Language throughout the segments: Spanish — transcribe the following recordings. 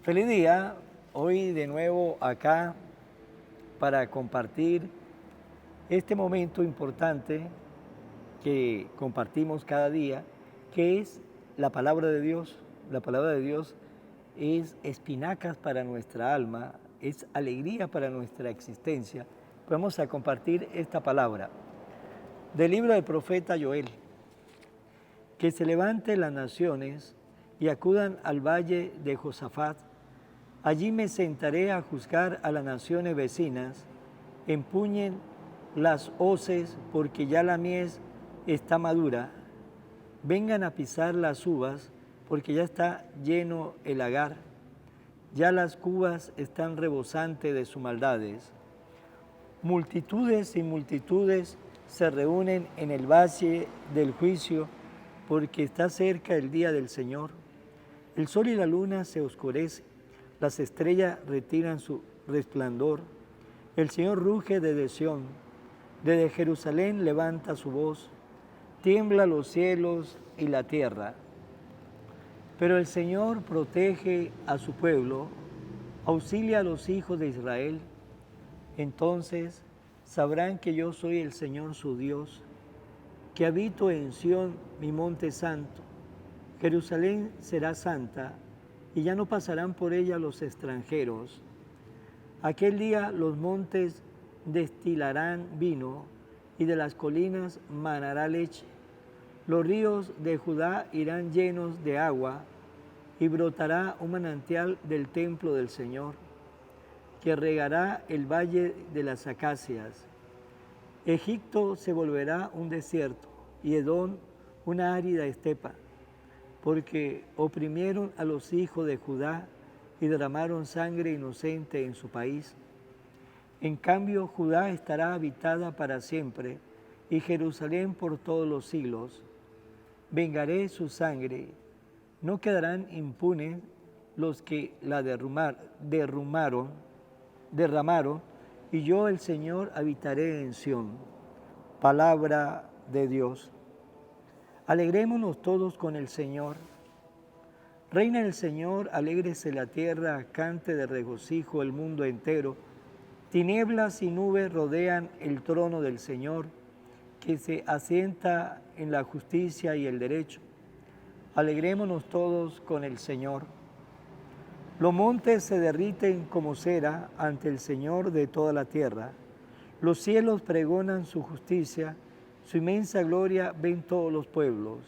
Feliz día, hoy de nuevo acá para compartir este momento importante que compartimos cada día, que es la palabra de Dios. La palabra de Dios es espinacas para nuestra alma, es alegría para nuestra existencia. Vamos a compartir esta palabra del libro del profeta Joel. Que se levanten las naciones y acudan al valle de Josafat. Allí me sentaré a juzgar a las naciones vecinas. Empuñen las hoces porque ya la mies está madura. Vengan a pisar las uvas porque ya está lleno el lagar. Ya las cubas están rebosantes de sus maldades. Multitudes y multitudes se reúnen en el valle del juicio porque está cerca el día del Señor. El sol y la luna se oscurecen, las estrellas retiran su resplandor. El Señor ruge desde Sión, desde Jerusalén levanta su voz, tiembla los cielos y la tierra. Pero el Señor protege a su pueblo, auxilia a los hijos de Israel. Entonces sabrán que yo soy el Señor su Dios, que habito en Sión, mi monte santo. Jerusalén será santa, y ya no pasarán por ella los extranjeros. Aquel día los montes destilarán vino, y de las colinas manará leche. Los ríos de Judá irán llenos de agua, y brotará un manantial del templo del Señor, que regará el valle de las acacias. Egipto se volverá un desierto, y Edom una árida estepa, porque oprimieron a los hijos de Judá y derramaron sangre inocente en su país. En cambio, Judá estará habitada para siempre, y Jerusalén por todos los siglos. Vengaré su sangre, no quedarán impunes los que la derramaron, y yo, el Señor, habitaré en Sión. Palabra de Dios. Alegrémonos todos con el Señor. Reina el Señor, alégrese la tierra, cante de regocijo el mundo entero. Tinieblas y nubes rodean el trono del Señor, que se asienta en la justicia y el derecho. Alegrémonos todos con el Señor. Los montes se derriten como cera ante el Señor de toda la tierra. Los cielos pregonan su justicia, su inmensa gloria ven todos los pueblos.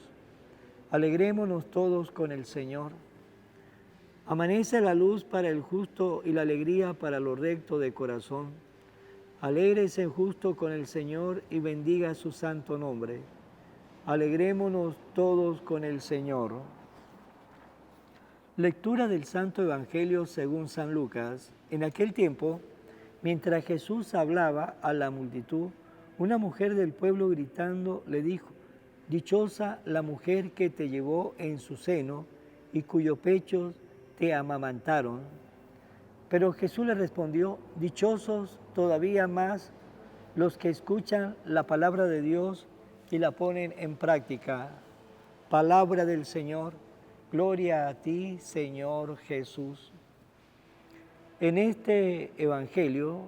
Alegrémonos todos con el Señor. Amanece la luz para el justo y la alegría para los rectos de corazón. Alégrese el justo con el Señor y bendiga su santo nombre. Alegrémonos todos con el Señor. Lectura del Santo Evangelio según San Lucas. En aquel tiempo, mientras Jesús hablaba a la multitud, una mujer del pueblo gritando le dijo: «Dichosa la mujer que te llevó en su seno y cuyos pechos te amamantaron». Pero Jesús le respondió: «Dichosos todavía más los que escuchan la palabra de Dios y la ponen en práctica». Palabra del Señor. Gloria a ti, Señor Jesús. En este evangelio,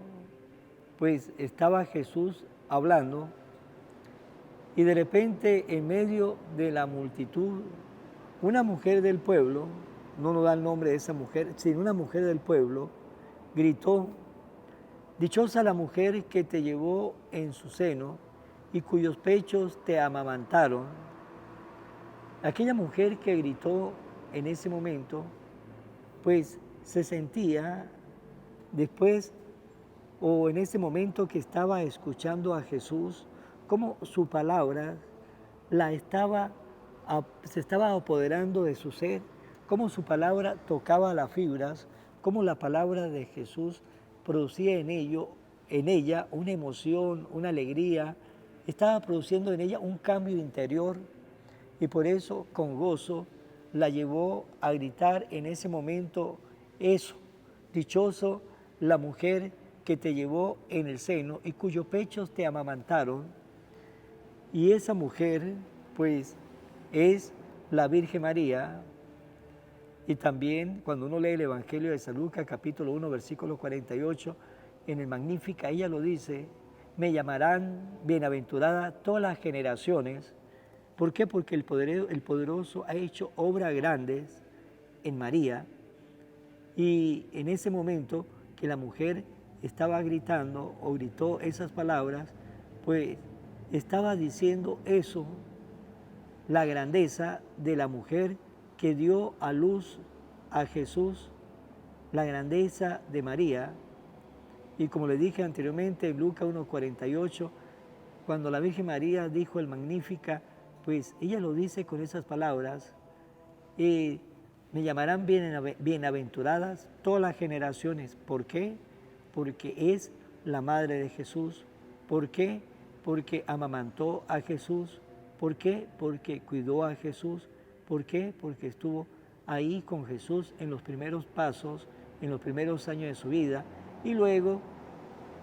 pues estaba Jesús hablando y de repente en medio de la multitud, una mujer del pueblo, no nos da el nombre de esa mujer, sino una mujer del pueblo, gritó: «Dichosa la mujer que te llevó en su seno y cuyos pechos te amamantaron». Aquella mujer que gritó en ese momento, pues se sentía después o en ese momento que estaba escuchando a Jesús, como su palabra se estaba apoderando de su ser, como su palabra tocaba las fibras, como la palabra de Jesús producía en ella una emoción, una alegría, estaba produciendo en ella un cambio interior. Y por eso, con gozo, la llevó a gritar en ese momento eso: «Dichoso la mujer que te llevó en el seno y cuyos pechos te amamantaron». Y esa mujer, pues, es la Virgen María, Y también cuando uno lee el Evangelio de San Lucas, capítulo 1, versículo 48, en el Magnífica ella lo dice, me llamarán bienaventurada todas las generaciones. ¿Por qué? Porque el poderoso ha hecho obras grandes en María. Y en ese momento que la mujer estaba gritando o gritó esas palabras, pues estaba diciendo eso, la grandeza de la mujer que dio a luz a Jesús, la grandeza de María. Y como le dije anteriormente en Lucas 1:48, cuando la Virgen María dijo el Magnífica, pues ella lo dice con esas palabras, me llamarán bienaventuradas todas las generaciones. ¿Por qué? Porque es la madre de Jesús. ¿Por qué? Porque amamantó a Jesús. ¿Por qué? Porque cuidó a Jesús. ¿Por qué? Porque estuvo ahí con Jesús en los primeros pasos, en los primeros años de su vida, y luego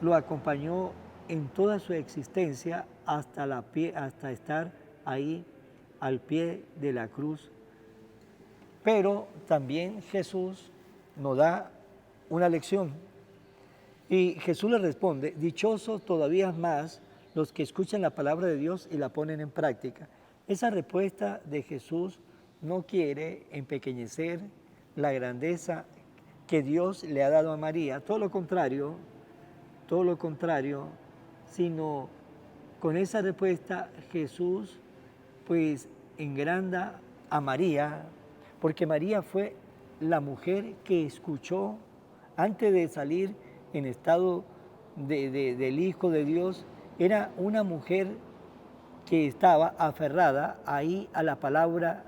lo acompañó en toda su existencia hasta estar ahí al pie de la cruz. Pero también Jesús nos da una lección. Y Jesús le responde, dichosos todavía más los que escuchan la palabra de Dios y la ponen en práctica. Esa respuesta de Jesús no quiere empequeñecer la grandeza que Dios le ha dado a María, todo lo contrario, sino con esa respuesta Jesús pues engranda a María, porque María fue la mujer que escuchó antes de salir en estado del Hijo de Dios, era una mujer que estaba aferrada ahí a la palabra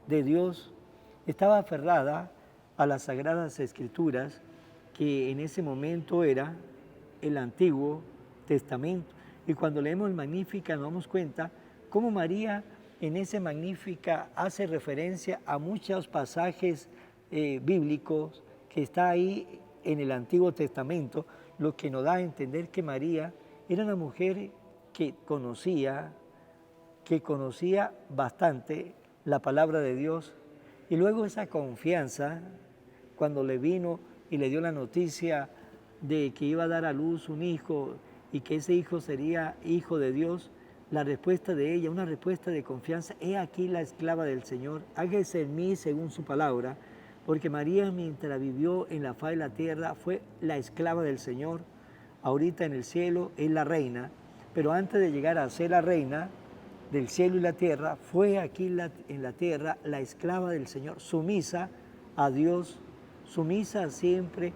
de Dios, estaba aferrada a las Sagradas Escrituras, que en ese momento era el Antiguo Testamento. Y cuando leemos el Magnífica nos damos cuenta cómo María en ese Magnífica hace referencia a muchos pasajes bíblicos que está ahí en el Antiguo Testamento, lo que nos da a entender que María era una mujer que conocía bastante la palabra de Dios, y luego esa confianza cuando le vino y le dio la noticia de que iba a dar a luz un hijo y que ese hijo sería hijo de Dios, la respuesta de ella, una respuesta de confianza, he aquí la esclava del Señor, hágase en mí según su palabra, porque María mientras vivió en la faz de la tierra fue la esclava del Señor, ahorita en el cielo es la reina, pero antes de llegar a ser la reina del cielo y la tierra, fue aquí en la tierra la esclava del Señor, sumisa a Dios, sumisa siempre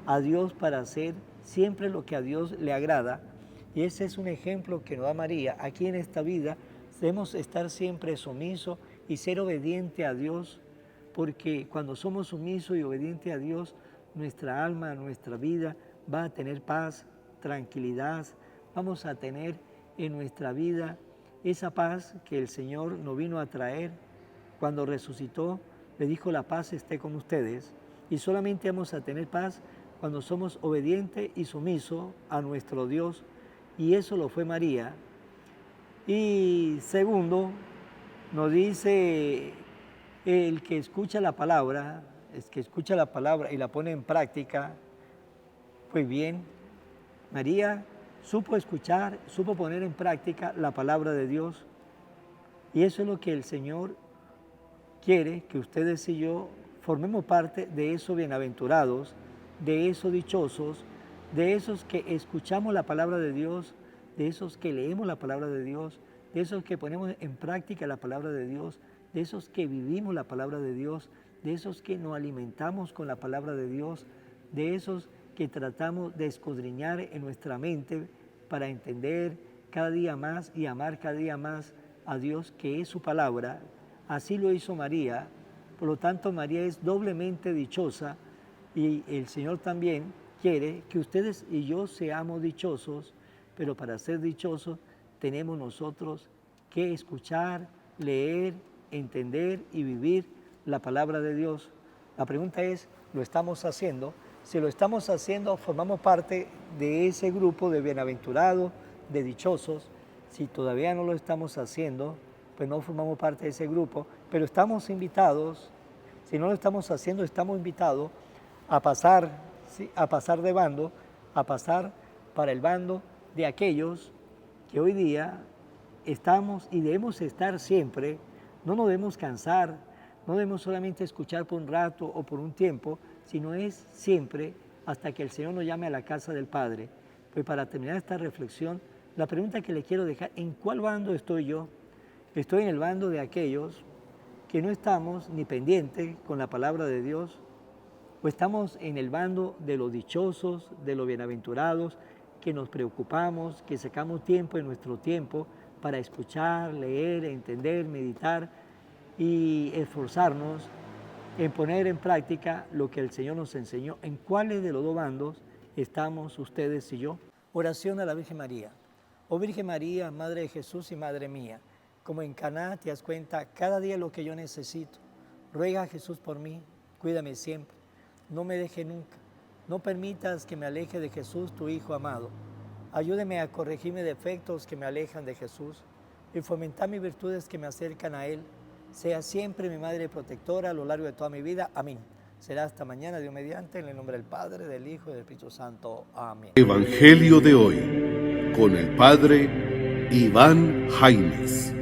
a Dios para hacer siempre lo que a Dios le agrada. Y ese es un ejemplo que nos da María. Aquí en esta vida debemos estar siempre sumisos y ser obediente a Dios, porque cuando somos sumisos y obedientes a Dios, nuestra alma, nuestra vida va a tener paz, tranquilidad, vamos a tener en nuestra vida esa paz que el Señor nos vino a traer cuando resucitó, le dijo la paz esté con ustedes, y solamente vamos a tener paz cuando somos obedientes y sumisos a nuestro Dios, y eso lo fue María. Y segundo, nos dice el que escucha la palabra, y la pone en práctica, pues bien, María supo escuchar, supo poner en práctica la palabra de Dios, y eso es lo que el Señor quiere, que ustedes y yo formemos parte de esos bienaventurados, de esos dichosos, de esos que escuchamos la palabra de Dios, de esos que leemos la palabra de Dios, de esos que ponemos en práctica la palabra de Dios, de esos que vivimos la palabra de Dios, de esos que nos alimentamos con la palabra de Dios, de esos que tratamos de escudriñar en nuestra mente para entender cada día más y amar cada día más a Dios, que es su palabra. Así lo hizo María, por lo tanto María es doblemente dichosa, y el Señor también quiere que ustedes y yo seamos dichosos, pero para ser dichosos tenemos nosotros que escuchar, leer, entender y vivir la palabra de Dios. La pregunta es, ¿lo estamos haciendo? Si lo estamos haciendo, formamos parte de ese grupo de bienaventurados, de dichosos. Si todavía no lo estamos haciendo, pues no formamos parte de ese grupo, pero estamos invitados Si no lo estamos haciendo, estamos invitados a pasar, ¿sí?, a pasar de bando, a pasar para el bando de aquellos que hoy día estamos y debemos estar siempre. No nos debemos cansar, no debemos solamente escuchar por un rato o por un tiempo, sino es siempre hasta que el Señor nos llame a la casa del Padre. Pues para terminar esta reflexión, la pregunta que le quiero dejar: ¿en cuál bando estoy yo? Estoy en el bando de aquellos que no estamos ni pendientes con la palabra de Dios, o estamos en el bando de los dichosos, de los bienaventurados, que nos preocupamos, que sacamos tiempo en nuestro tiempo para escuchar, leer, entender, meditar y esforzarnos en poner en práctica lo que el Señor nos enseñó? ¿En cuáles de los dos bandos estamos ustedes y yo? Oración a la Virgen María. Oh Virgen María, Madre de Jesús y Madre mía, como en Caná te das cuenta cada día lo que yo necesito. Ruega a Jesús por mí, cuídame siempre, no me deje nunca. No permitas que me aleje de Jesús, tu Hijo amado. Ayúdeme a corregir mis defectos que me alejan de Jesús y fomentar mis virtudes que me acercan a Él. Sea siempre mi Madre protectora a lo largo de toda mi vida. Amén. Será hasta mañana, Dios mediante, en el nombre del Padre, del Hijo y del Espíritu Santo. Amén. Evangelio de hoy, con el Padre Iván Jaimes.